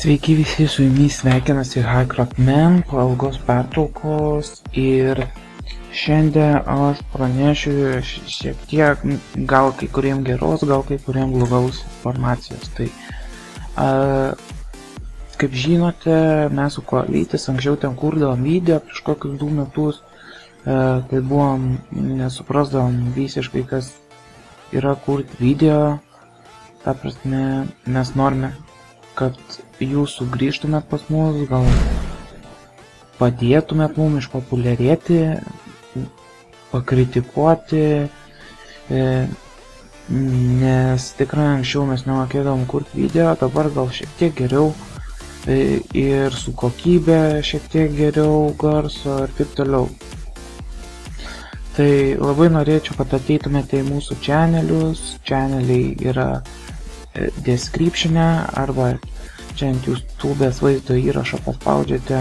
Sveiki visi, su jumis sveikinasi HighCraftMan po ilgos pertraukos ir šiandien aš pranešiu šiek tiek, gal kai kuriem geros, gal kai kuriem blogaus informacijos. Tai, kaip žinote, mes su Koalytis anksčiau ten kurdavom video prieš kokius 2 metus, kai nesuprasdavom visiškai, kas yra kurti video. Ta prasme, mes norime, kad jūs sugrįžtumėt pas mus, gal padėtumėt mums išpopuliarėti, pakritikuoti, nes tikrai anksčiau mes nemokėdavom kurti video, dabar gal šiek tiek geriau ir su kokybė šiek tiek geriau garso ir taip toliau. Tai labai norėčiau, kad ateitumėte į mūsų channelius. Channeliai yra description'e arba čia ant YouTube'ės vaizdo įrašo paspaudžiate,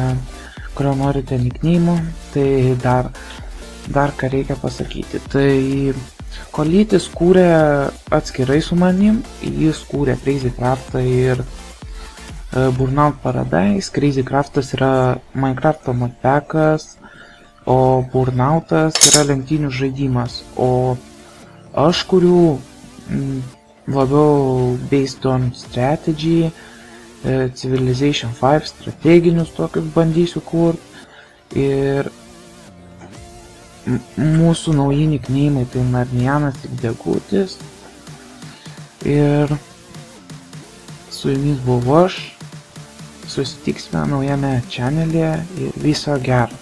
kurio norite nickname'ų. Tai dar ką reikia pasakyti. Tai Koalytis kūrė atskirai su manim, jis kūrė Crazycraftą ir Burnout Paradise. Crazycraftas yra Minecraft'o modpackas, o Burnoutas yra lenktynių žaidimas, o aš kuriu labiau based on strategy, Civilization 5 strateginius tokius bandysiu kurti. Ir mūsų nauji nickname'ai tai Narnianas ir Degutis. Ir su jumis buvau aš, susitiksime naujame channel'e ir viso gero.